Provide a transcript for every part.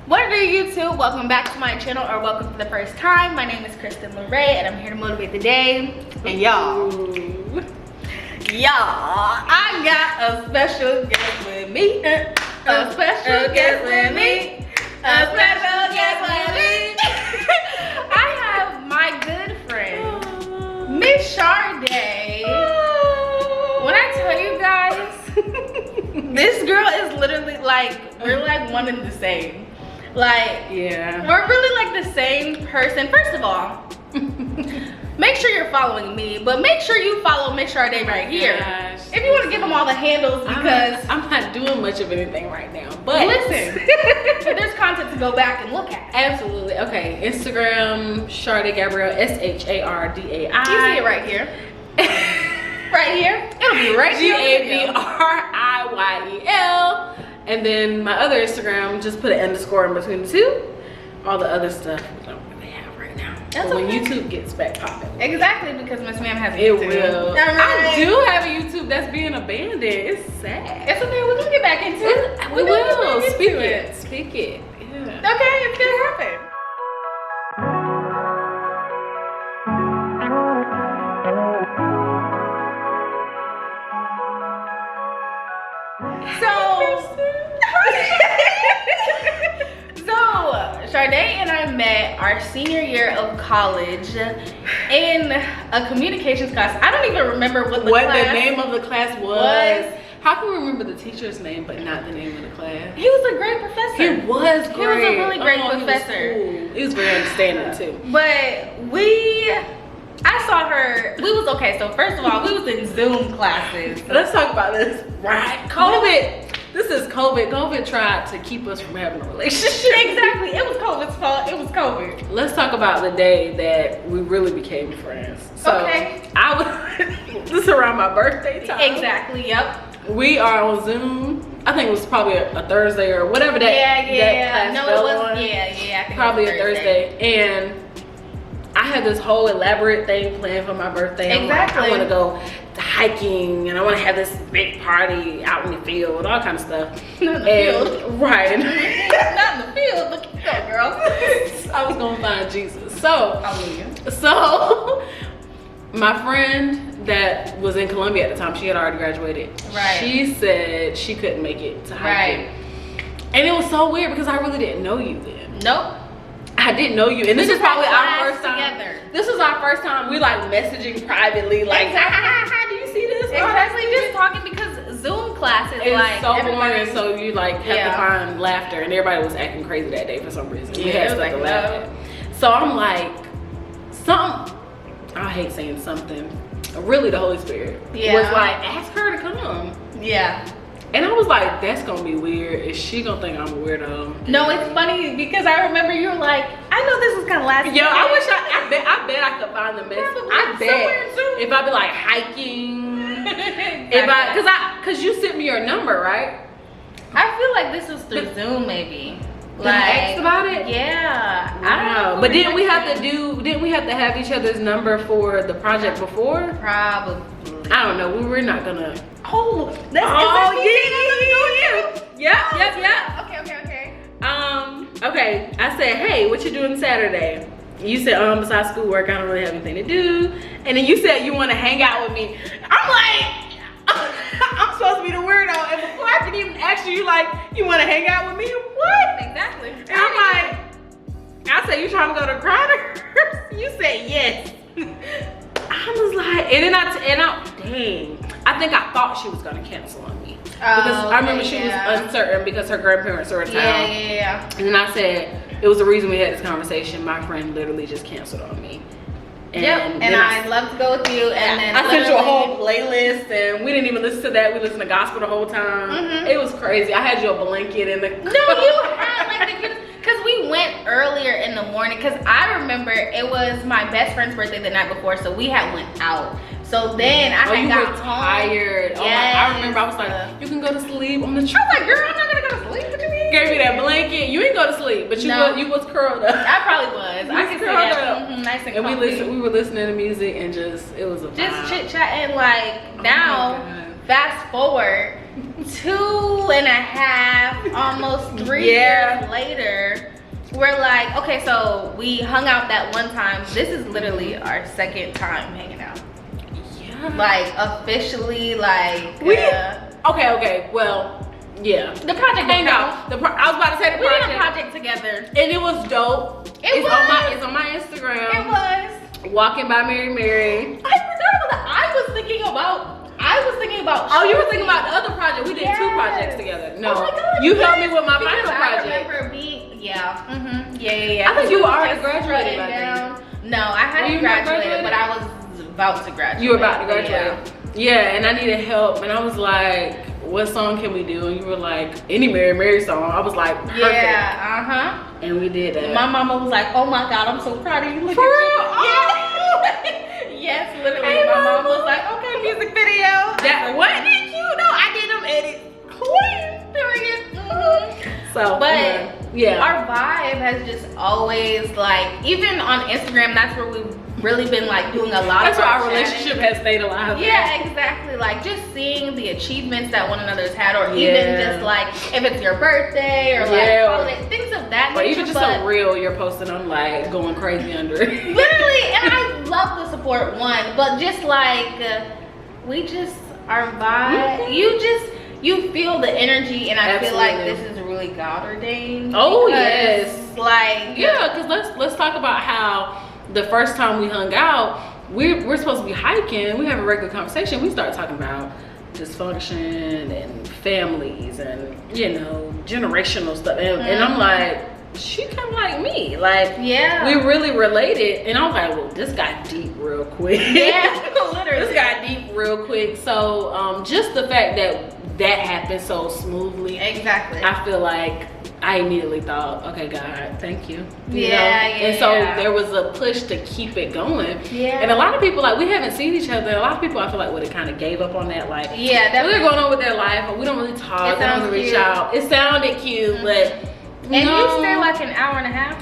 What are YouTube? Welcome back to my channel, or welcome for the first time. My name is Kristen Lorraine, and I'm here to motivate the day. And y'all, I got a special guest with me. A special guest with me. A special guest with me. I have my good friend, Miss Shardai. When I tell you guys, this girl is literally like, we're like one and the same. Like, yeah, we're really like the same person. First of all, make sure you're following me, but make sure you follow Miss Shardai right here. Gosh. If you want to give them all the handles, because I'm not doing much of anything right now, but listen, but there's content to go back and look at. Absolutely. Okay, Instagram, Shardai Gabriyel, Shardai. You see it right here. Right here. It'll be right here. Gabriyel. And then my other Instagram, just put an underscore in between the two. All the other stuff we don't really have right now. That's but when YouTube gets back popping. Exactly, because Miss Ma'am has it YouTube. Will. Right. I do have a YouTube that's being abandoned. It's sad. It's okay, we're gonna get back into it. We will. Speak it. Speak it. Yeah. Okay, it's gonna happen. So Shardai and I met our senior year of college in a communications class. I don't even remember what the name of the class was. How can we remember the teacher's name but not the name of the class? He was a great professor. He was great. He was a really great professor. He was very understanding too. But I saw her, we was okay. So first of all, we was in Zoom classes. Let's talk about this. Right, COVID. This is COVID. COVID tried to keep us from having a relationship. Exactly. It was COVID's fault. It was COVID. Let's talk about the day that we really became friends. So okay. This is around my birthday time. Exactly. Yep. We are on Zoom. I think it was probably a Thursday or whatever that that class fell it was on. Yeah. I think probably it was a Thursday. And I had this whole elaborate thing planned for my birthday. Exactly. Like, I want to go hiking and I want to have this big party out in the field, all kind of stuff. Not in the field. Right. Not in the field, but keep going, girl. I was gonna find Jesus. So my friend that was in Columbia at the time, she had already graduated. Right. She said she couldn't make it to hiking. Right. And it was so weird because I really didn't know you then. Nope. I didn't know you, and this is probably our first time. Together. This was our first time we like messaging privately, like, exactly. How do you see this? Exactly, just talking because Zoom classes like so boring, so you like have to find laughter, and everybody was acting crazy that day for some reason. We had stuff to laugh at. So I'm like, I hate saying something. Really, the Holy Spirit was like, ask her to come. Yeah. And I was like, that's gonna be weird. Is she gonna think I'm a weirdo? No, it's funny because I remember you were like, I know this is gonna last. Yo, I wish I bet I could find the message. I bet if I be like hiking, cause you sent me your number, right? I feel like this was through Zoom, maybe. Like, asked about it? Yeah. I don't know. But didn't we have to have each other's number for the project before? Probably. I don't know. We were not gonna. Oh, yeah. Okay. Okay. I said, hey, what you doing Saturday? You said, besides schoolwork, I don't really have anything to do. And then you said you want to hang out with me. I'm like, I'm supposed to be the weirdo. And before I can even ask you, like, you want to hang out with me? What? Exactly. And I'm like, I said, you trying to go to Crowder? You said yes. I was like, dang. I think I thought she was gonna cancel on me. Because I remember she was uncertain because her grandparents were in town. Yeah. And then I said, it was the reason we had this conversation. My friend literally just canceled on me. And I'd love to go with you. And then I sent you a whole playlist, and we didn't even listen to that. We listened to gospel the whole time. It was crazy. I had you a blanket in the. No, you had like the cutest. Because we went earlier in the morning. Because I remember it was my best friend's birthday the night before, so we had went out. So then I had got tired. Yes. Oh I remember I was like, you can go to sleep on the tree. I was like, girl, I'm not gonna go to sleep. What you mean? Gave me that blanket. You ain't go to sleep, but you was curled up. I probably was. I can curled up. Nice and comfy. We were listening to music and it was a vibe. Just chit chatting. Like now, fast forward 2.5, almost 3 years later. we're like, okay, so we hung out that one time. This is literally our second time hanging out. Yeah. Like officially, like okay. Well, yeah. The project hang out. I was about to say the project. We did a project together, and it was dope. It's on my Instagram. It was walking by Mary. I was thinking about. Oh, you were thinking about the other project. We did 2 projects together. No, oh my God, you helped me with my final project. I remember being, yeah. I think you already graduated by then. No, I hadn't graduated, but I was about to graduate. You were about to graduate. Yeah, and I needed help, and I was like, what song can we do? And you were like, any Mary song. I was like, perfect. Yeah, And we did that. My mama was like, oh my God, I'm so proud of you. Look For real? Yes, literally. Hey, my mom was like, okay, music video. That wasn't it cute? No, I did them edit. So, but yeah, our vibe has just always like, even on Instagram, that's where we've really been like doing a lot. That's why our relationship has stayed alive. Yeah, exactly. Like just seeing the achievements that one another's had, or even just like if it's your birthday or like holiday, things of that nature. Or even just a reel you're posting, I'm like going crazy under it. Literally, and I love the support but just like we just our vibe. You feel the energy, and I feel like this is really God ordained. Oh yes, like because let's talk about how the first time we hung out, we're supposed to be hiking. We have a regular conversation. We start talking about dysfunction and families and generational stuff, and I'm like, she kind of like me, like we really related, and I was like, well, this got deep real quick. Literally, this got deep real quick. So just the fact that happened so smoothly, I feel like I immediately thought, okay, God, thank you. And so there was a push to keep it going. And a lot of people, like, we haven't seen each other. A lot of people, I feel like, would have kind of gave up on that. Like, they're going on with their life, but we don't really talk. They don't really reach out. It sounded cute, but and you stay like an hour and a half?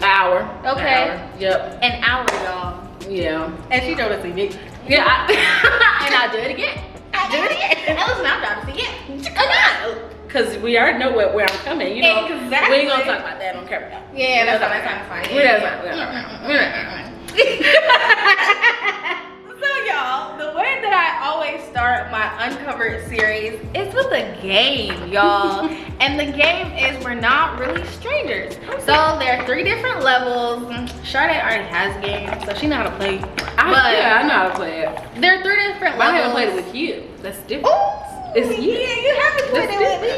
Hour. Okay. An hour. Yep. An hour, y'all. Yeah. And she told us to see me. Yeah. And I'll do it again. And listen, I'm trying to see it. Because we already know where I'm coming, We ain't gonna talk about that on camera. Yeah, that's fine. So y'all, the way that I always start my Uncovered series is with a game, y'all. And the game is we're not really strangers. So there are 3 different levels. Shardai already has games, so she know how to play. I know how to play it. There are 3 different levels. I haven't played it with you. That's different. Ooh. It's you. Yeah, you haven't played it with me.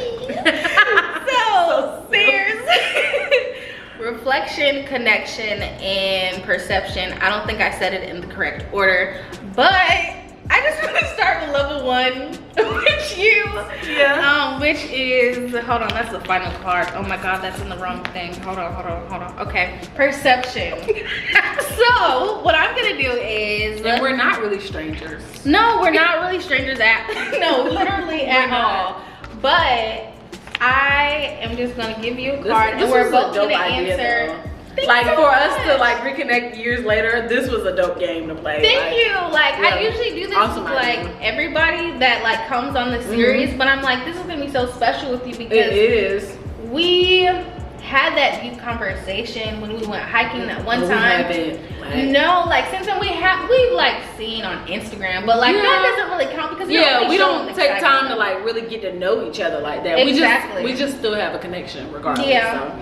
So serious. Reflection, connection, and perception. I don't think I said it in the correct order, but I just want to start with level 1 with you. Yeah. Which is, hold on, that's the final card. Oh my God, that's in the wrong thing. Hold on. Okay, perception. So what I'm gonna do is, and we're not really strangers. No, we're not really strangers literally at all. But I am just gonna give you a card, and we're both gonna answer. Like for us to like reconnect years later, this was a dope game to play. Thank you. Like I usually do this with like everybody that like comes on the series, but I'm like, this is gonna be so special with you because we had that deep conversation when we went hiking that one time. No, like since then we've like seen on Instagram, but like that doesn't really count because we don't take time to like really get to know each other like that. We just still have a connection regardless. So.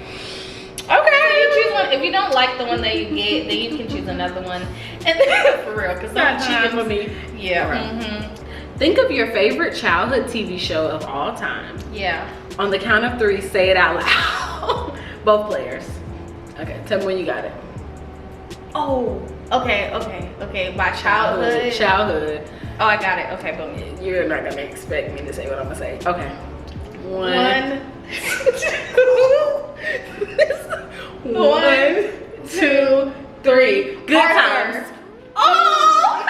Okay, so you choose one. If you don't like the one that you get, then you can choose another one. And for real, because not cheating for me. Yeah. Think of your favorite childhood TV show of all time. Yeah. On the count of 3, say it out loud. Both players. Okay, tell me when you got it. Oh, okay. My childhood. Childhood. Oh, I got it. Okay, boom. You're not gonna expect me to say what I'm gonna say. Okay. 1, 2, 3. Good times. Oh!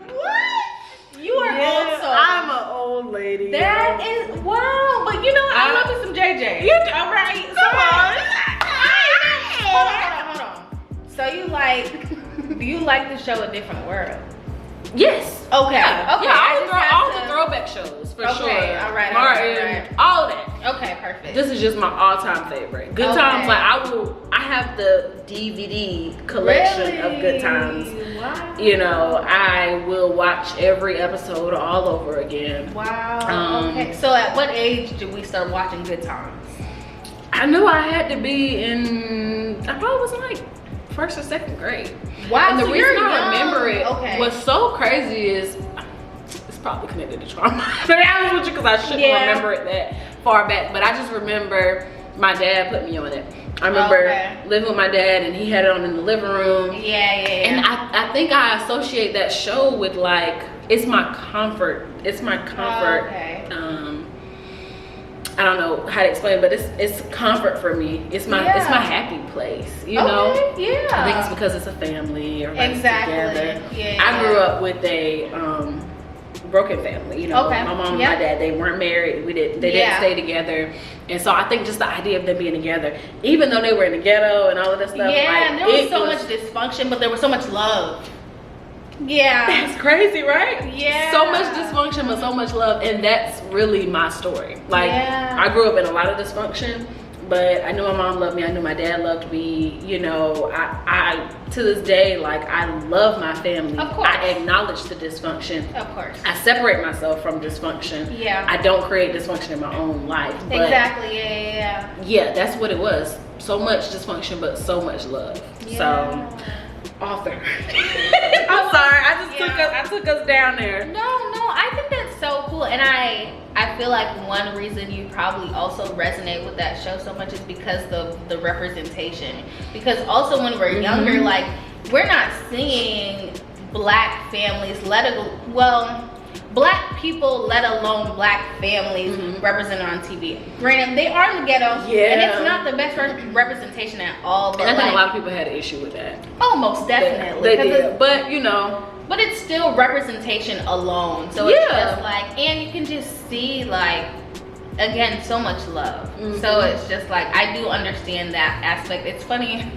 What? You are old soul. I'm an old lady. That is wow. But you know what? I love me some JJ. You all right? Hold on. So do you like the show A Different World? Yes. Okay. Yeah. Okay. Yeah, all the throwback shows for sure. All right. Martin, all that. Okay, perfect. This is just my all-time favorite. Good Times, like I have the DVD collection of Good Times. Wow. You know, I will watch every episode all over again. Wow. Okay. So at what age did we start watching Good Times? I knew I had to be in, I probably was in like 1st or 2nd grade. Wow. And the so reason you're I remember it what's so crazy is it's probably connected to trauma. To be honest with you, because I shouldn't remember it that far back, but I just remember my dad put me on it. I remember living with my dad and he had it on in the living room. And I think I associate that show with like, it's my comfort. It's my comfort. I don't know how to explain, but it's comfort for me. It's my happy place. You know? Yeah. I think it's because it's a family. Everybody's together. Yeah. I grew up with a broken family. You know, my mom and my dad, they weren't married. They didn't stay together. And so I think just the idea of them being together, even though they were in the ghetto and all of that stuff. Yeah, like, there was so much dysfunction, but there was so much love. Yeah. That's crazy, right? Yeah. So much dysfunction, but so much love. And that's really my story. Like, I grew up in a lot of dysfunction, but I knew my mom loved me. I knew my dad loved me. You know, I to this day, like, I love my family. Of course. I acknowledge the dysfunction. Of course. I separate myself from dysfunction. Yeah. I don't create dysfunction in my own life. But Exactly. yeah, that's what it was. So much dysfunction, but so much love. So author. I'm sorry, I took us down there. No, I think that's so cool, and I feel like one reason you probably also resonate with that show so much is because the representation. Because also when we're younger, like, we're not seeing black families, black people, let alone black families, represented on TV. Granted, they are in the ghetto, and it's not the best representation at all. But I think a lot of people had an issue with that. Oh, most definitely. They did. But you know. But it's still representation alone. So it's just like, and you can just see, like, again, so much love. So it's just like, I do understand that aspect. It's funny.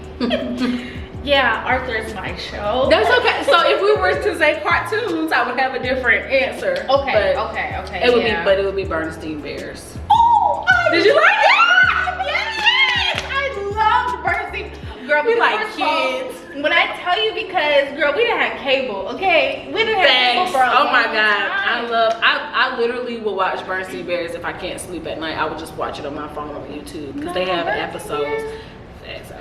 Yeah, Arthur's my show. That's okay. So if we were to say cartoons, I would have a different answer. Okay. It would be, but it would be Bernstein Bears. Oh, did you like it? Yes, I loved Bernstein. Girl, we like kids. When I tell you, because girl, we didn't have cable. Okay, we didn't have cable for a long God, I literally will watch Bernstein Bears if I can't sleep at night. I would just watch it on my phone on YouTube because they have episodes.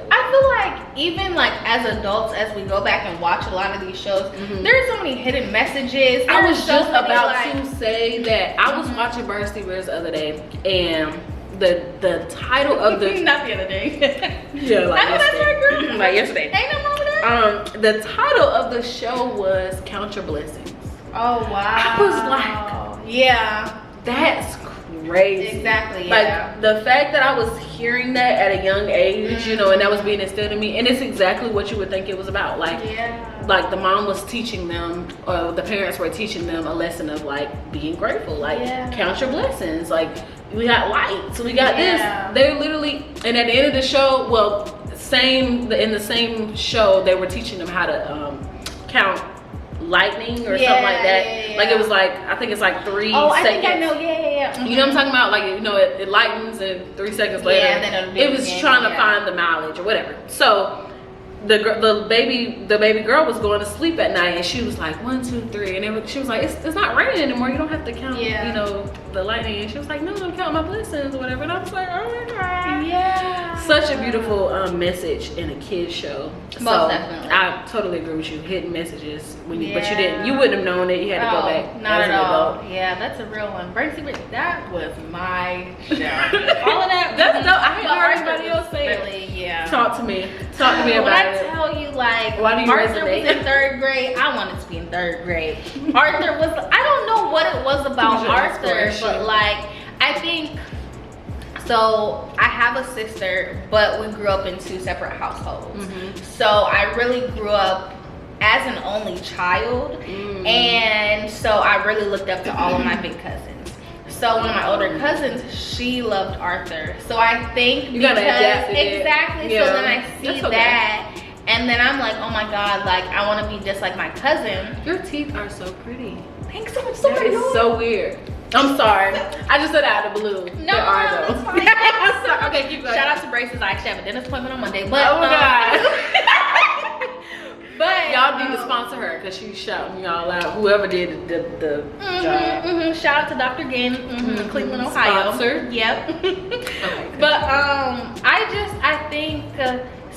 I feel like even like as adults, as we go back and watch a lot of these shows, there's so many hidden messages. I was just about to say that I was watching Bernstein Bears the other day, and the title of the not the other day. Yeah, like yesterday. Like yesterday. Ain't no wrong with that. The title of the show was Count Your Blessings. Oh wow. I was like, yeah, that's crazy. Exactly. Like the fact that I was hearing that at a young age, you know, and that was being instilled in me, and it's exactly what you would think it was about. Like, like the mom was teaching them, or the parents were teaching them a lesson of like being grateful, like count your blessings, like we got lights, we got this. They're literally, and at the end of the show, well, in the same show, they were teaching them how to count lightning or something like that. Like it was like, I think it's like 3 seconds. I think I know. You know what I'm talking about? Like, you know, it lightens and 3 seconds later, it was trying to find the mileage or whatever. So the baby girl was going to sleep at night, and she was like 1, 2, 3, and she was like, it's not raining anymore. You don't have to count, you know, the lightning. And she was like, no, I'm counting my blessings or whatever. And I was like, oh my god, such a beautiful message in a kid's show. Most definitely. I totally agree with you. Hidden messages when you, but you wouldn't have known it. You had to go back. Not at all. Yeah, that's a real one. That was my show. All of that. That's dope. I heard everybody else say it. Really, Talk to me about it. When I tell you, like, Arthur was in 3rd grade, I wanted to be in 3rd grade. Arthur was, I don't know what it was about Arthur, but like, I think, so I have a sister, but we grew up in 2 separate households. So I really grew up as an only child, and so I really looked up to all of my big cousins. So one of my older cousins, she loved Arthur. So I think you gotta adapt to it. Exactly. So then I see that, And then I'm like, oh my God, like I want to be just like my cousin. Your teeth are so pretty. Thanks so much. So That is so weird. I'm sorry. I just said out of the blue. No, that's fine. Okay, keep going. Shout out to braces. I actually have a dentist appointment on Monday. But, oh my God. But y'all need to sponsor her because she's shouting y'all out. Whoever did the job. Shout out to Dr. Ginn, Cleveland, Ohio. Sponsored. Yep. Okay, but I think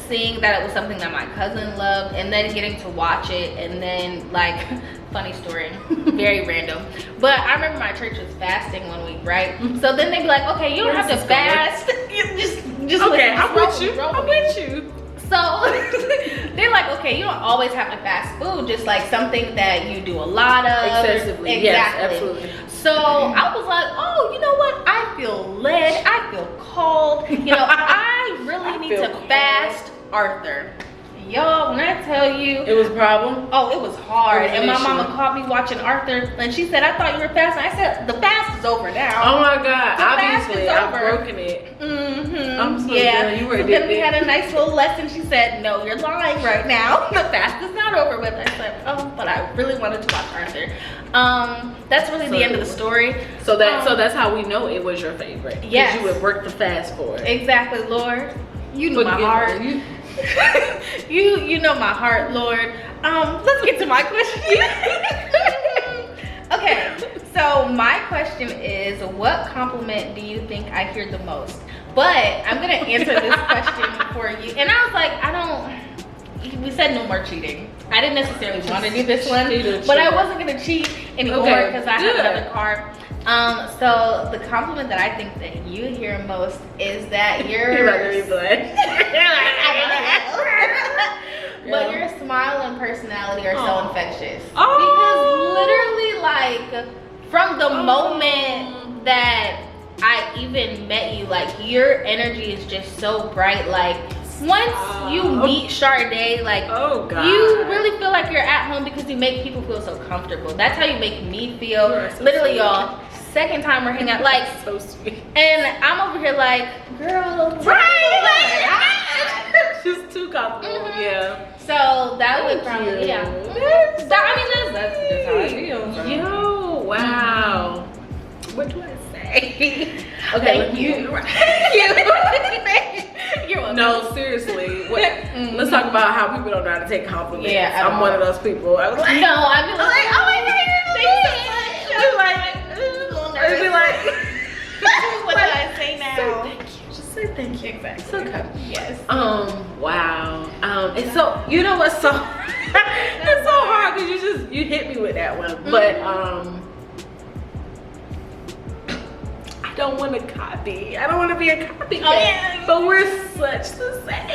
seeing that it was something that my cousin loved, and then getting to watch it, and then like, funny story, very random. But I remember my church was fasting one week, right? So then they'd be like, okay, you don't have to fast. You just okay, I'm with you. I'm with you. So they're like, okay, you don't always have to fast food, just like something that you do a lot of. Excessively, exactly. yes, absolutely. So I was like, oh, you know what? I feel led, I feel called. You know, I really need to fast Arthur. Y'all, when I tell you, it was a problem. Oh, it was hard. It was and my an issue. mama caught me watching Arthur, and she said, I thought you were fasting. I said, the fast is over now. Oh my God, The fast obviously, is I've over. broken it. I'm so done. You were so then we addicted. had a nice little lesson. She said, no, you're lying right now. The fast is not over with. I said, oh, but I really wanted to watch Arthur. That's really the end of the story. So that's how we know it was your favorite. Yes. You would work the fast for it. Exactly, Lord. You know my heart. You know my heart, Lord. Let's get to my question. Okay, so my question is, what compliment do you think I hear the most? But I'm gonna answer this question for you. And I was like, we said no more cheating. I didn't necessarily want to do this one, but I wasn't gonna cheat anymore because I have another card. So the compliment that I think that you hear most is that you're but your smile and personality are so infectious. Because literally, like, from the moment that I even met you, like, your energy is just so bright. Like, once you meet Shardai, like, you really feel like you're at home because you make people feel so comfortable. That's how you make me feel. Literally, y'all. Second time we're hanging out, like, so sweet. And I'm over here like, girl, She's too comfortable. Yeah. So that would probably, that's how I feel. Yo, wow. What do I say? Okay, you. You're welcome. No, seriously. Let's talk about how people don't know how to take compliments. Yeah, I'm one of those people. I was like, no, I'd be like, oh my God, thanks so much. You're like, I'd be like, what do I say now? Say thank you. Just say thank you. Exactly. It's okay. Yes. Wow. It's so, you know what's so, it's so hard because you hit me with that one. But I don't want to copy. I don't want to be a copycat. Oh, yeah. But we're such the same.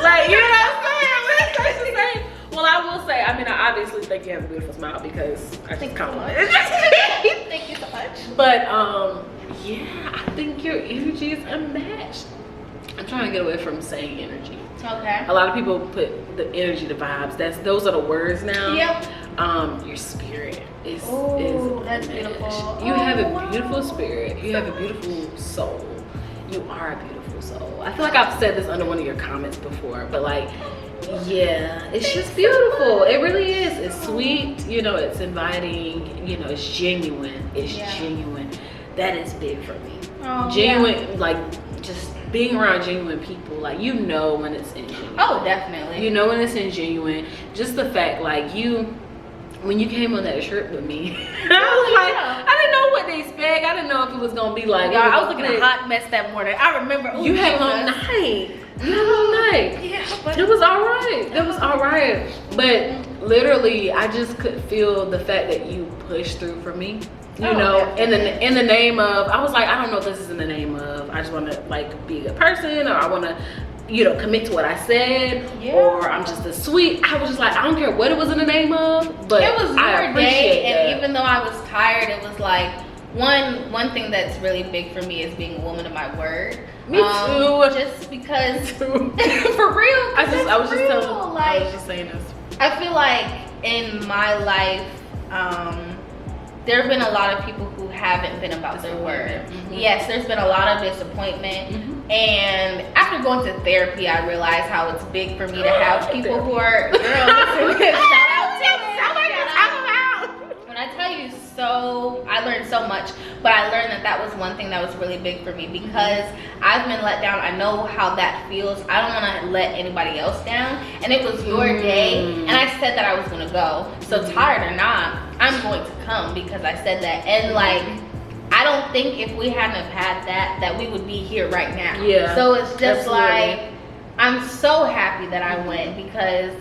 Like, you know what I'm saying? We're such the same. Well, I will say, I mean, I obviously think you have a beautiful smile because I think compliment. Thank you so much. But yeah, I think your energy is unmatched. I'm trying to get away from saying energy. Okay. A lot of people put the energy to vibes. Those are the words now. Yep. Your spirit is that's beautiful. You have a beautiful spirit. You have a beautiful soul. You are a beautiful soul. I feel like I've said this under one of your comments before, but like, yeah, it's just beautiful. It really is. It's sweet, you know, it's inviting, you know, it's genuine. It's genuine. That is big for me. Genuine, like, just being around genuine people, like, you know when it's ingenuine. Oh, definitely. You know when it's ingenuine. Just the fact, like, when you came on that trip with me, I was like, I didn't know what to expect. I didn't know if it was gonna be like, I was looking at a hot mess that morning. I remember. You had a long night. You had a long night. Yeah, but it was all right. It was all right. But literally, I just could feel the fact that you pushed through for me. You know, in the name of, I was like, I don't know if this is in the name of, I just want to like be a person, or I want to, you know, commit to what I said, or I'm just a sweet. I was just like, I don't care what it was in the name of, but it was I your day, and that. even though I was tired, it was like one thing that's really big for me is being a woman of my word. Me too. Just because, for real. I was just saying this. I feel like in my life, there have been a lot of people who haven't been about their word. Yes, there's been a lot of disappointment. And after after going to therapy, I realized how it's big for me to have people who are, girl, listen, shout out to them. When I tell you, I learned so much, but I learned that was one thing that was really big for me because I've been let down. I know how that feels. I don't want to let anybody else down, and it was your day, and I said that I was going to go. So tired or not, I'm going to come because I said that. And like, I don't think if we hadn't have had that we would be here right now. Yeah. So it's just absolutely. like, I'm so happy that I went because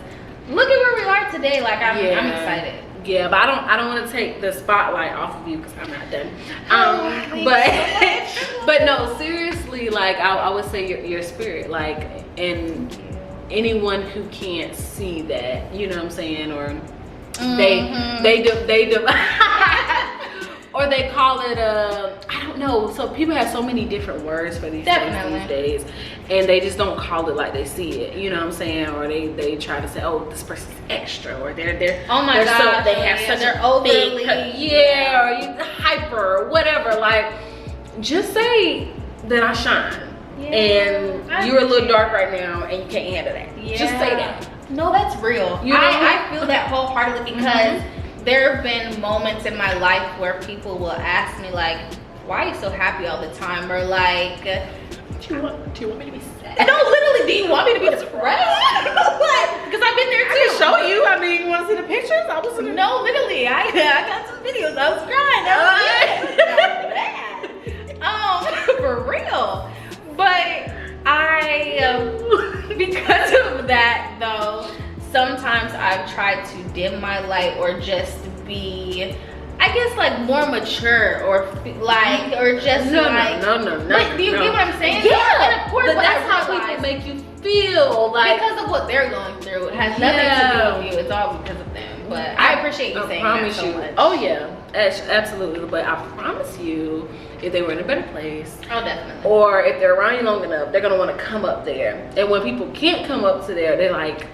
look at where we are today. Like, I'm excited. Yeah, but I don't want to take the spotlight off of you because I'm not done. But no, seriously, like I would say your spirit, like, and anyone who can't see that, you know what I'm saying, or they do or they call it I don't know. So people have so many different words for these things these days, and they just don't call it like they see it. You know what I'm saying? Or they try to say, oh, this person's extra, or they're oh my god, they have such they're a overly big, or you hyper, or whatever. Like, just say that I shine, and you're a little dark right now, and you can't handle that. Just say that. No, that's real. You know, I feel that wholeheartedly because there have been moments in my life where people will ask me like, why are you so happy all the time? Or like, do you want me to be sad? No, literally, do you want me to be depressed? What? Because I've been there too. I can show you. I mean, you want to see the pictures? I was No, literally, I got some videos. I was crying. That was bad. For real. But because of that though, sometimes I've tried to dim my light or just be, I guess, like more mature or like, or just no. But do you get what I'm saying? Yeah, and of course, but that's I how realize, people make you feel. Like, because of what they're going through. It has nothing to do with you. It's all because of them. But I appreciate you saying that so much. Oh yeah, absolutely. But I promise you, if they were in a better place, oh definitely, or if they're around you long enough, they're gonna want to come up there. And when people can't come up to there, they're like,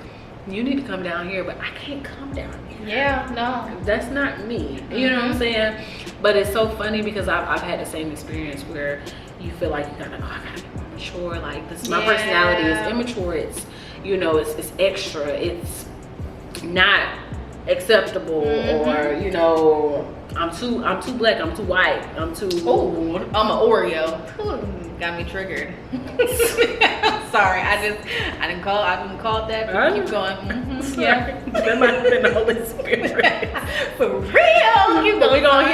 you need to come down here, but I can't come down here. Yeah, no, that's not me. You know what I'm saying? But it's so funny because I've had the same experience where you feel like you gotta, oh, I gotta be more mature. Like, this, my personality is immature. It's, you know, it's extra. It's not acceptable, or you know, I'm too black. I'm too white. I'm too. Oh, I'm an Oreo. Got me triggered. Sorry, I didn't call. I've been called that. Keep going. Yeah, that might have been the Holy Spirit. For real. Keep going. We're gonna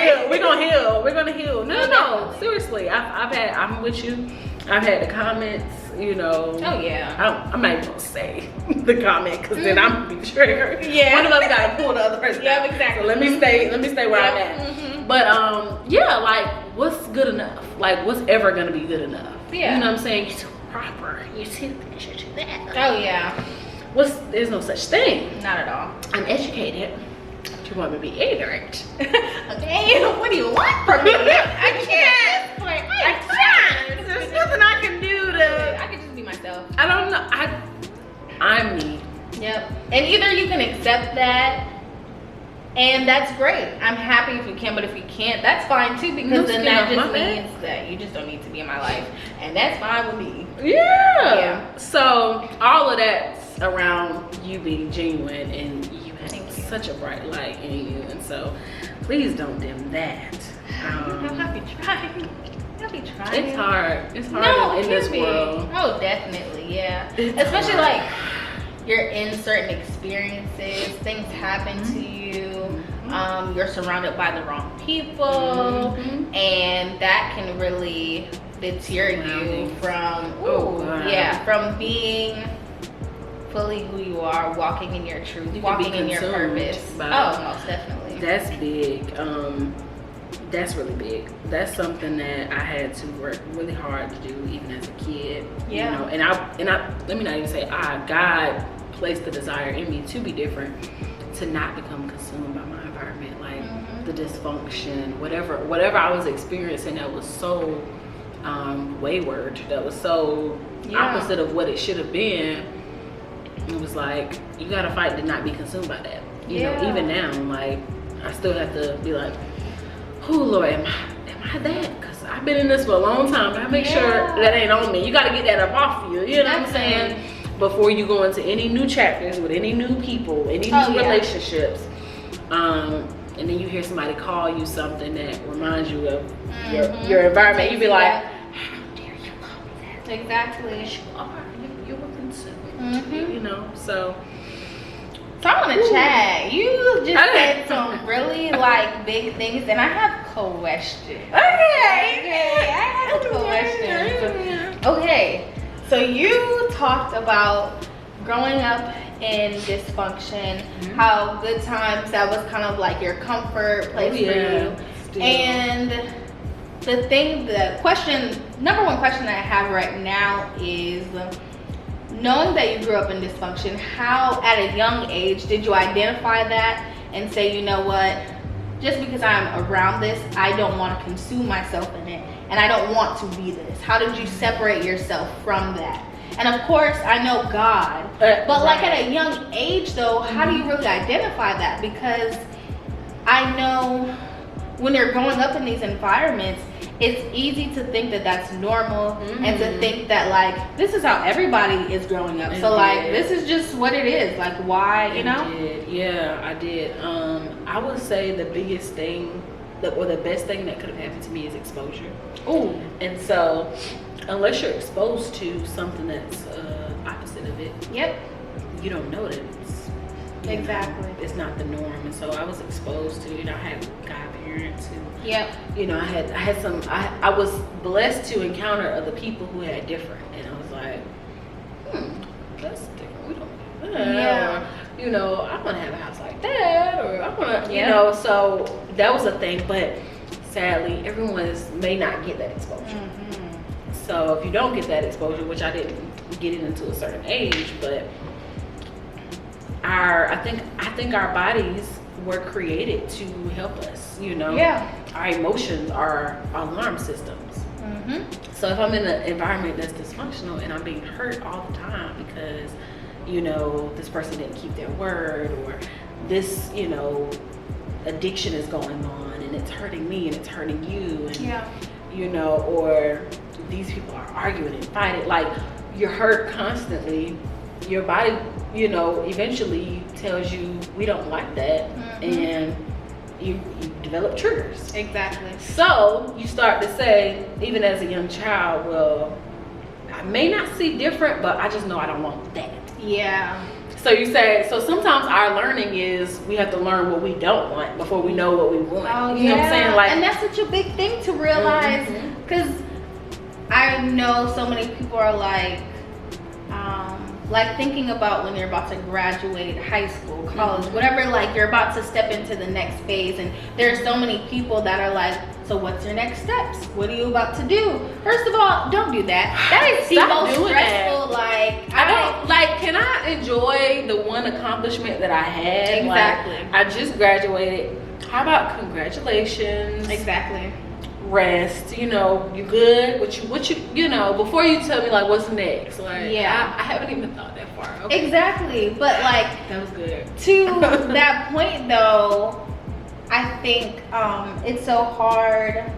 heal. We're gonna heal. No. Seriously, I'm with you. I've had the comments. You know. Oh yeah. I'm not even gonna say the comment because then I'm gonna be triggered. Yeah. One of us gotta pull the other person. Yeah, exactly. So let me stay where I'm at. But yeah, like, what's good enough? Like, what's ever gonna be good enough? Yeah. You know what I'm saying? You're too proper. You're too this. You're too that. Oh yeah. There's no such thing. Not at all. I'm educated. Do you want me to be ignorant? Okay. What do you want from me? I can't. I can't. There's nothing I can do to. I can just be myself. I don't know. I'm me. Yep. And either you can accept that, and that's great. I'm happy if you can, but if you can't, that's fine too, because then that just means that you just don't need to be in my life, and that's fine with me. Yeah. So all of that's around you being genuine, and you have such a bright light in you, and so please don't dim that. I'll be trying. It's hard. It's hard in this world. Oh, definitely, yeah. Especially like you're in certain experiences, things happen to you, you're surrounded by the wrong people, and that can really deter you from from being fully who you are, walking in your truth, walking in your purpose. Oh, most definitely. That's big. That's really big. That's something that I had to work really hard to do even as a kid. Yeah. You know, and I let me not even say God placed the desire in me to be different, to not become consumed by my environment, like the dysfunction, whatever I was experiencing that was so wayward, that was so opposite of what it should have been. It was like, you gotta fight to not be consumed by that. You know, even now, like, I still have to be like, oh Lord, am I that? Because I've been in this for a long time. I make sure that ain't on me. You got to get that up off you. You know what I'm saying? Before you go into any new chapters with any new people, any new relationships. And then you hear somebody call you something that reminds you of your environment. You be like, how dare you call me that? Exactly. You were considerate, you know, so I want to chat. You just said some really like big things, and I have questions. Okay, I have questions. Okay, so you talked about growing up in dysfunction, how good times, that was kind of like your comfort place for you. Still. And number one question that I have right now is, knowing that you grew up in dysfunction, how at a young age did you identify that and say, you know what, just because I'm around this, I don't want to consume myself in it, and I don't want to be this? How did you separate yourself from that? And of course, I know God, but like at a young age though, how do you really identify that? Because I know when you're growing up in these environments, it's easy to think that that's normal and to think that like this is how everybody is growing up. So like this is just what it is. Like why, you know? Yeah, I did. I would say the biggest thing, or the best thing that could have happened to me is exposure. Ooh. And so unless you're exposed to something that's opposite of it, you don't know that it's it's not the norm. And so I was exposed to, you know, I had godparents who, you know, I was blessed to encounter other people who had different, and I was like, that's different. We don't do that. Or, you know, I want to have a house like that, or I want to, you know. So that was a thing, but sadly, everyone may not get that exposure. So if you don't get that exposure, which I didn't get it until a certain age, but I think our bodies were created to help us, you know. Our emotions are alarm systems. So if I'm in an environment that's dysfunctional and I'm being hurt all the time because, you know, this person didn't keep their word, or this, you know, addiction is going on and it's hurting me and it's hurting you, and you know, or these people are arguing and fighting, like you're hurt constantly, your body, you know, eventually tells you we don't like that, and you develop triggers. Exactly. So you start to say, even as a young child, well, I may not see different, but I just know I don't want that. So you say, so sometimes our learning is we have to learn what we don't want before we know what we want. You know what I'm saying? Like, and that's such a big thing to realize, because I know so many people are like thinking about when you're about to graduate high school, college, whatever, like you're about to step into the next phase, and there's so many people that are like, so what's your next steps? What are you about to do? First of all, don't do that. That is the most stressful. Like, I don't like. Can I enjoy the one accomplishment that I had? Exactly. Like, I just graduated. How about congratulations? Exactly. Rest, you know, you good? What you know, before you tell me like what's next, like I haven't even thought that far. Exactly. But like, that was good. To that point though, I think it's so hard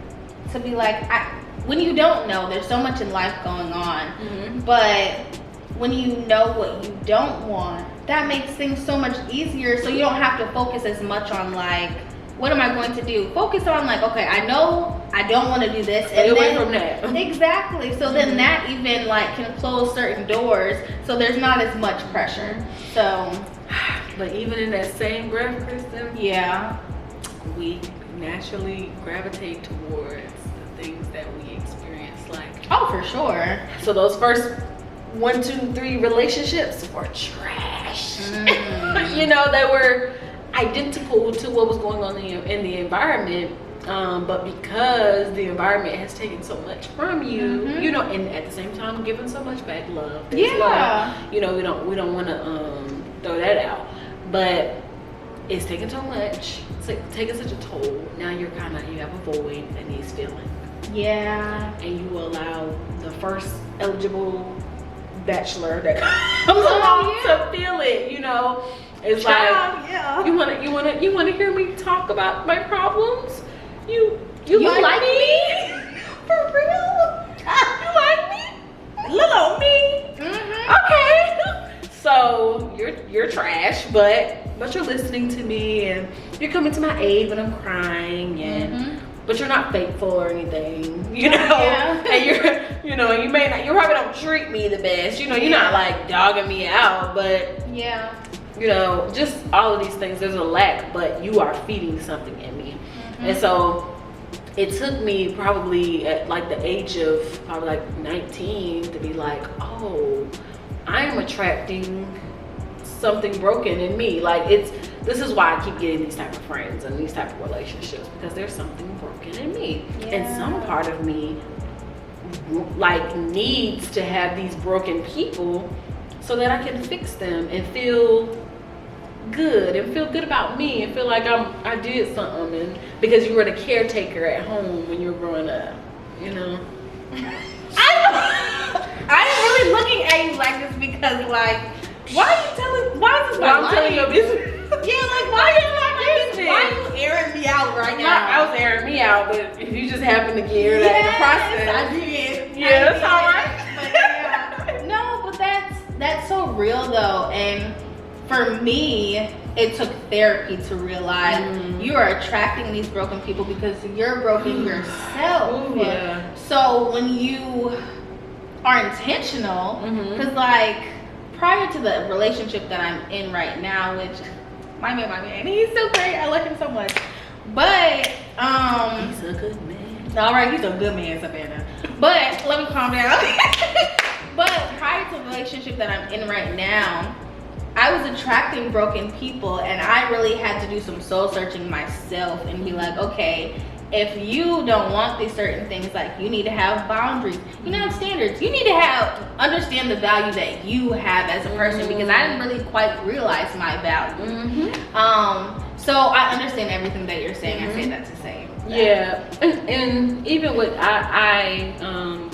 to be like, when you don't know, there's so much in life going on, but when you know what you don't want, that makes things so much easier, so you don't have to focus as much on like, what am I going to do? Focus on like, okay, I know I don't want to do this. Stay away from that. Exactly. So then that even like can close certain doors, so there's not as much pressure. So, but even in that same breath, Kristen, we naturally gravitate towards the things that we experience. Like, oh, for sure. So those first 1, 2, 3 relationships were trash. You know, they were identical to what was going on in the environment, but because the environment has taken so much from you, you know, and at the same time giving so much back love. Love. You know, we don't want to throw that out, but it's taking so much. It's like taking such a toll. Now you have a void and these feelings. And you allow the first eligible bachelor that comes along to feel it, you know. It's you wanna hear me talk about my problems? You like me? little me. Okay. So you're trash, but you're listening to me and you're coming to my aid when I'm crying and but you're not faithful or anything, you know. Yeah. And you probably don't treat me the best, you know. You're not like dogging me out, but yeah, you know, just all of these things. There's a lack, but you are feeding something in me, and so. It took me probably at like the age of probably like 19 to be like, oh, I am attracting something broken in me. Like this is why I keep getting these type of friends and these type of relationships, because there's something broken in me. Yeah. And some part of me like needs to have these broken people so that I can fix them and feel good and feel good about me and feel like I did something, and because you were the caretaker at home when you were growing up, you know. I'm really looking at you like this because like, why is this my I'm life? telling your business. Yeah, like why is my business? Why are you airing me out right now? I was airing me out, but if you just happen to get aired out in the process. I did. Yeah, that's all right. But yeah. No, but that's so real though, and for me, it took therapy to realize you are attracting these broken people because you're broken yourself. Ooh, yeah. So when you are intentional, because like prior to the relationship that I'm in right now, which my man, he's so great. I love him so much. But He's a good man. all right, he's a good man, Savannah. But let me calm down. But prior to the relationship that I'm in right now, I was attracting broken people, and I really had to do some soul searching myself and be like, okay, if you don't want these certain things, like you need to have boundaries, you know, standards. You need to understand the value that you have as a person, because I didn't really quite realize my value. So I understand everything that you're saying. I say that to say that. Yeah, and even with I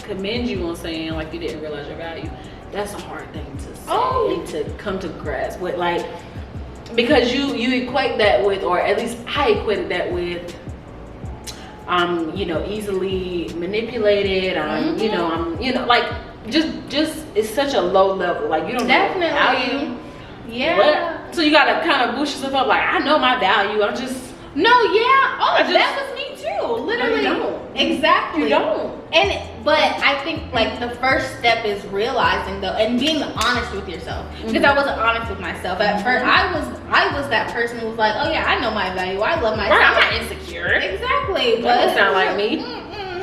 commend you on saying like you didn't realize your value. That's a hard thing to say and to come to grasp with, like, because you equate that with, or at least I equated that with, you know, easily manipulated. You know, like just it's such a low level. Like you don't Definitely. know value. Yeah. What? So you gotta kind of boost yourself up. Like I know my value. I'm just that was me too. Literally. No, you don't. Exactly. You don't. But I think like the first step is realizing though, and being honest with yourself, because I wasn't honest with myself at first. I was that person who was like, oh yeah, I know my value, I love myself. Right, I'm not insecure. Exactly. That don't sound like me.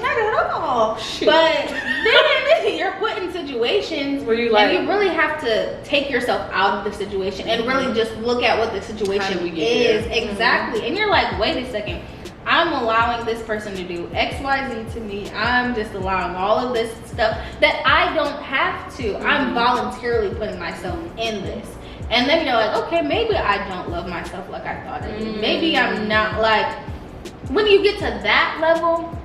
Not at all. Shoot. But then you're put in situations where you like, and you really have to take yourself out of the situation and really just look at what the situation is. Exactly. And you're like, wait a second. I'm allowing this person to do X, Y, Z to me. I'm just allowing all of this stuff that I don't have to. I'm voluntarily putting myself in this. And then you're like, okay, maybe I don't love myself like I thought I did. Maybe I'm not like, when you get to that level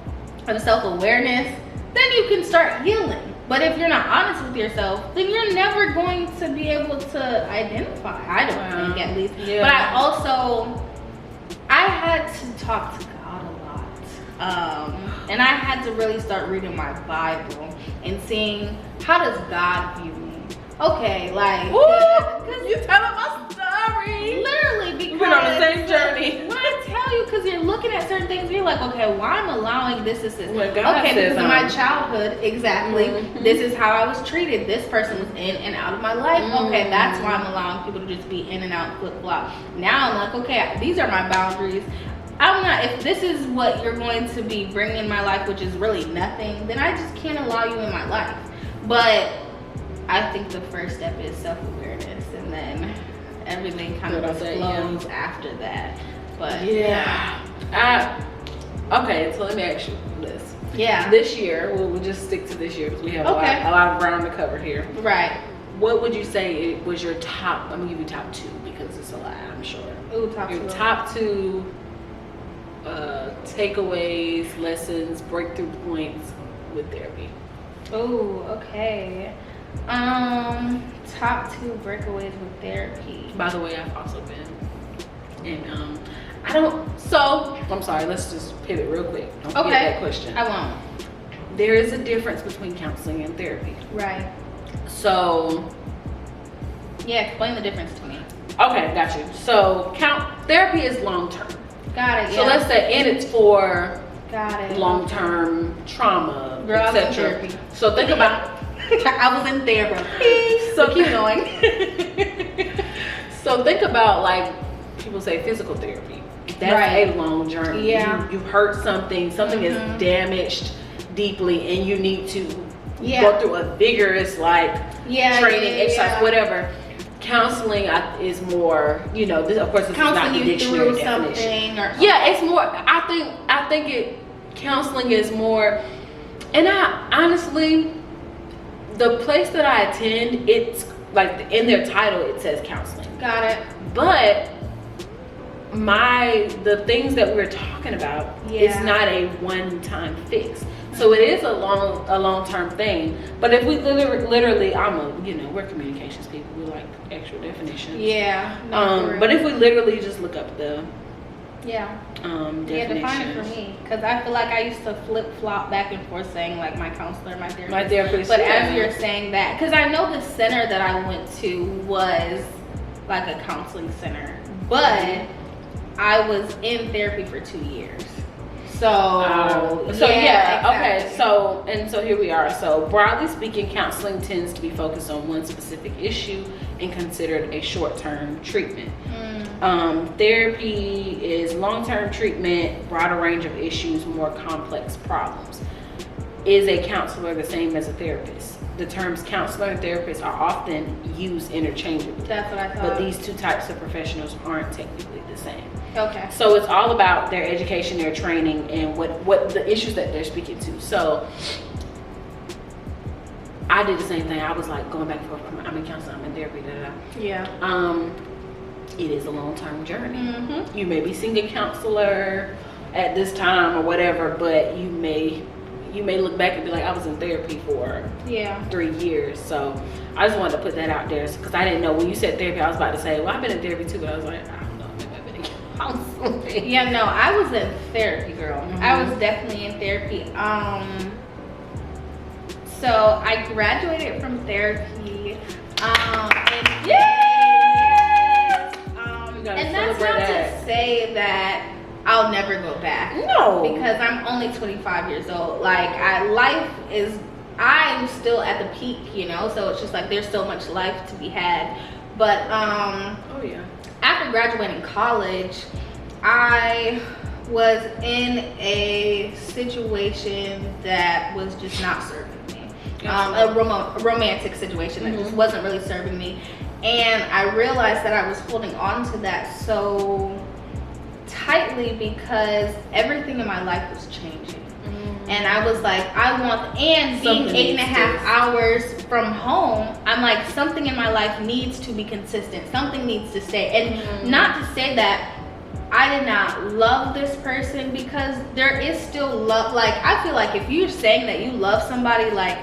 of self-awareness, then you can start healing. But if you're not honest with yourself, then you're never going to be able to identify. I don't think, at least. Yeah. But I had to talk to God a lot. And I had to really start reading my Bible and seeing, how does God view me? Okay, like, you telling my story. Literally, because we're on the same journey. When I tell you, because you're looking at certain things, you're like, okay, well, I'm allowing this. God okay, because of my childhood, exactly. This is how I was treated. This person was in and out of my life. Okay, that's why I'm allowing people to just be in and out, flip flop. Now I'm like, okay, these are my boundaries. I'm not, if this is what you're going to be bringing in my life, which is really nothing, then I just can't allow you in my life. But I think the first step is self-awareness, and then everything kind of flows after that. But okay, so let me ask you this. Yeah. This year, we'll just stick to this year because we have a lot of ground to cover here. Right. What would you say was your top? I'm gonna give you top two because it's a lot, I'm sure. Ooh, top two takeaways, lessons, breakthrough points with therapy. Oh, okay. Top two breakaways with therapy. By the way, I've also been, and I'm sorry, let's just pivot real quick. Don't forget that question. I won't. there is a difference between counseling and therapy. Right. So, yeah, explain the difference to me. okay, got you. So, therapy is long term. Got it. Yeah. So let's say, and it's for got it. long term trauma, Girl, I was in etc. therapy. So think about. I was in therapy. So keep going. So think about, like, people say physical therapy. That's Right. a long journey. Yeah. You've hurt something is damaged deeply, and you need to Yeah. go through a vigorous, like, Yeah, training, yeah, exercise, yeah. whatever. Counseling is more, you know, this, of course, this is not Counseling the you dictionary through definition. something or Yeah, it's more, I think counseling is more, and I honestly, the place that I attend, it's like in their title it says counseling. Got it. But the things that we're talking about is Yeah. not a one-time fix. So it is a long-term thing. But if we literally, we're communications people. We like extra definitions. Yeah. No, for real. But if we literally just look up the yeah. definitions. Yeah, define it for me, because I feel like I used to flip-flop back and forth saying like my counselor, my therapist. My therapist. But yeah. as you're saying that, because I know the center that I went to was like a counseling center, but I was in therapy for 2 years. So yeah, okay. exactly. So here we are. So broadly speaking, counseling tends to be focused on one specific issue and considered a short-term treatment. Therapy is long-term treatment, broader range of issues, more complex problems. Is a counselor the same as a therapist? The terms counselor and therapist are often used interchangeably. That's what I thought. But these two types of professionals aren't technically the same. Okay. So it's all about their education, their training, and what the issues that they're speaking to. So I did the same thing. I was like going back and forth. I'm in counseling, I'm in therapy, Yeah. It is a long-term journey. You may be seeing a counselor at this time or whatever, but you may look back and be like, I was in therapy for 3 years. So I just wanted to put that out there because I didn't know when you said therapy, I was about to say, well, I've been in therapy too, but I was like, I don't know, maybe I've been in counseling. Yeah, no, I was in therapy, girl. I was definitely in therapy. So I graduated from therapy. And yes! And that's not to say that I'll never go back. No. Because I'm only 25 years old. Like, I'm still at the peak, you know? So it's just like there's so much life to be had. But oh yeah. After graduating college, I was in a situation that was just not serving me. A romantic situation that just wasn't really serving me. And I realized that I was holding on to that so tightly because everything in my life was changing. And I was like, being Something 8.5 hours from home, I'm like, something in my life needs to be consistent. Something needs to stay. And not to say that I did not love this person, because there is still love. Like, I feel like if you're saying that you love somebody, like,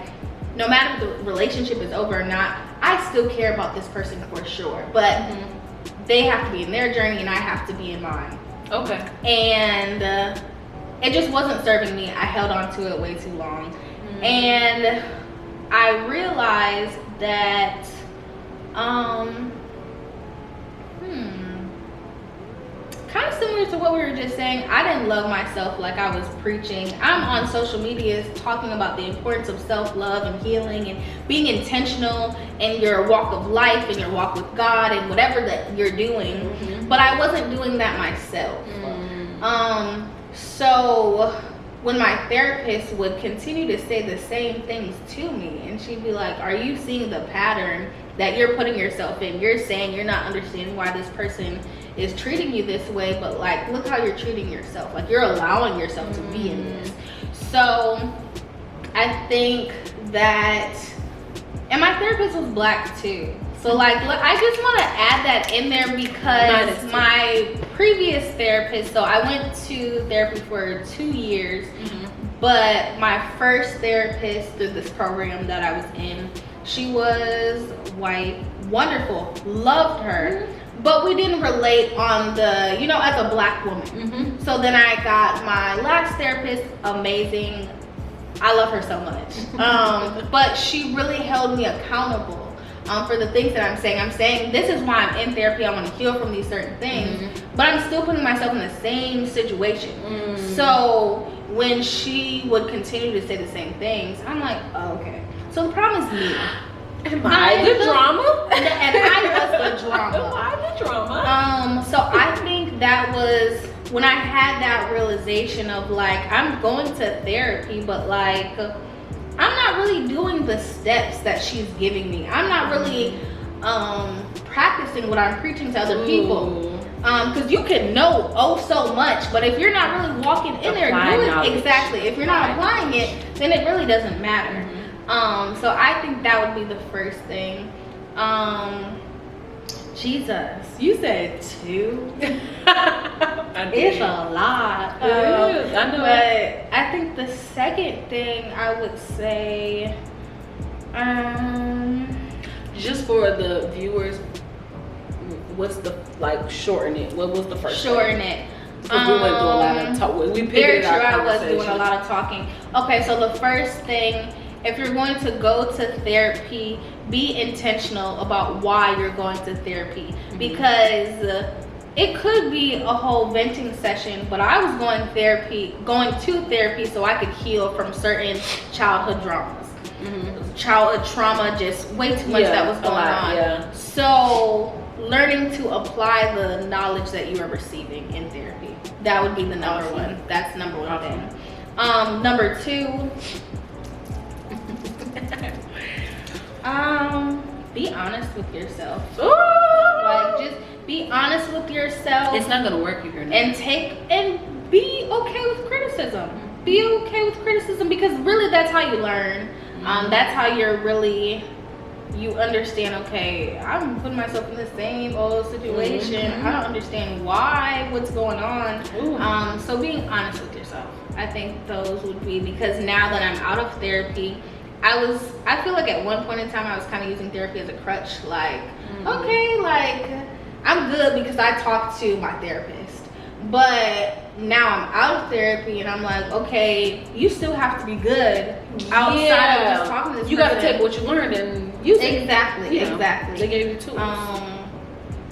no matter if the relationship is over or not, I still care about this person for sure. But they have to be in their journey and I have to be in mine. Okay. And it just wasn't serving me. I held on to it way too long. And I realized that, kind of similar to what we were just saying, I didn't love myself like I was preaching. I'm on social media talking about the importance of self-love and healing and being intentional in your walk of life and your walk with God and whatever that you're doing. But I wasn't doing that myself. So when my therapist would continue to say the same things to me, and she'd be like, are you seeing the pattern that you're putting yourself in? You're saying you're not understanding why this person is treating you this way, but like, look how you're treating yourself. Like, you're allowing yourself to be in this. So I think that, and my therapist was Black too. So like, look, I just want to add that in there because my previous therapist, so I went to therapy for 2 years, but my first therapist through this program that I was in, she was white, wonderful, loved her, but we didn't relate on the, you know, as a Black woman. So then I got my last therapist, amazing, I love her so much. But she really held me accountable for the things that I'm saying. I'm saying this is why I'm in therapy. I want to heal from these certain things, but I'm still putting myself in the same situation. So when she would continue to say the same things, I'm like, oh, okay. So the problem is me. Am I the drama? And I was the drama. Am I the drama? So I think that was when I had that realization of like, I'm going to therapy, but like, I'm not really doing the steps that she's giving me. I'm not really practicing what I'm preaching to other people. Because you can know so much, but if you're not really walking in there doing exactly, if you're not applying it, then it really doesn't matter. So I think that would be the first thing. Jesus, you said 2. It's a lot. It is, I know. But I think the second thing I would say, just for the viewers, what's the, like, shorten it? What was the first shorten thing? it. We went through a lot of talk. We Very pivoted true. our I was conversation. doing a lot of talking. Okay, so the first thing, if you're going to go to therapy, be intentional about why you're going to therapy, because it could be a whole venting session, but I was going to therapy so I could heal from certain childhood dramas. Childhood trauma, just way too much that was going on. Yeah. So learning to apply the knowledge that you are receiving in therapy, that would be the number one. That's number one thing. Number 2, be honest with yourself. Like, just be honest with yourself. It's not gonna work if you're not. And be okay with criticism. Be okay with criticism, because really that's how you learn. That's how you understand, okay, I'm putting myself in the same old situation. I don't understand what's going on. So being honest with yourself. I think those would be, because now that I'm out of therapy, I feel like at one point in time I was kind of using therapy as a crutch. Like, okay, like I'm good because I talked to my therapist. But now I'm out of therapy and I'm like, okay, you still have to be good outside of just talking to this person. You gotta take what you learned and use it. Exactly. They gave you tools.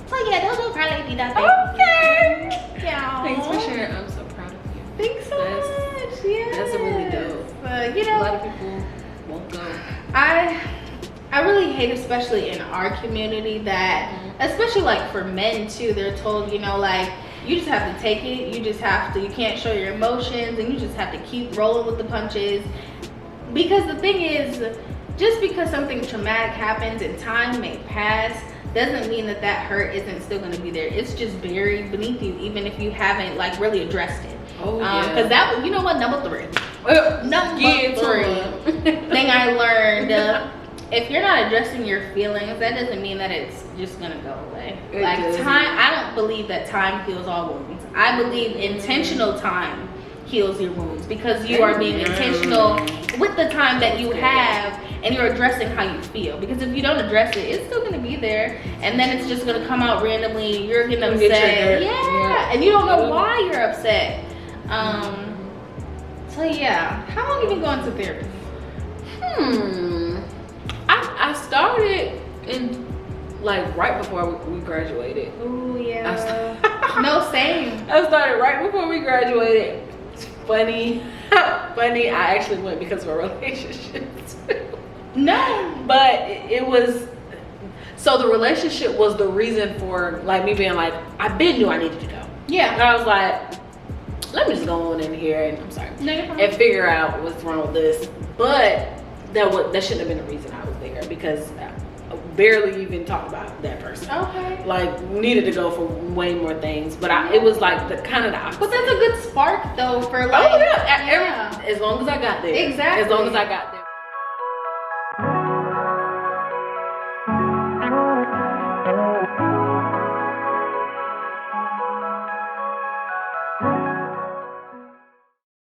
So yeah, those will probably be that thing. Okay. Yeah. Thanks for sharing. I'm so proud of you. Thanks so much. Yeah. That's a really dope. You know, a lot of people won't go. I really hate, especially in our community, that especially like for men too, they're told, you know, like, you just have to take it, you can't show your emotions, and you just have to keep rolling with the punches. Because the thing is, just because something traumatic happens and time may pass, doesn't mean that hurt isn't still going to be there. It's just buried beneath you, even if you haven't like really addressed it. Because that, you know what, number 3 thing I learned, if you're not addressing your feelings, that doesn't mean that it's just gonna go away. I don't believe that time heals all wounds. I believe intentional time heals your wounds, because you are being intentional with the time that you have, and you're addressing how you feel. Because if you don't address it, it's still gonna be there, and then it's just gonna come out randomly. You're getting upset, and you don't know why you're upset. So yeah, how long have you been going to therapy? I started in like right before we graduated. Oh yeah. No, same. I started right before we graduated. It's funny. I actually went because of a relationship too. No. But it was, so the relationship was the reason for like me being like, I knew I needed to go. Yeah. And I was like, let me just go on in here and and figure out what's wrong with this. But that shouldn't have been the reason I was there, because I barely even talked about that person. Okay. Like, needed to go for way more things, but it was like the kind of the opposite. But that's a good spark though for like. As long as I got there. Exactly. As long as I got there.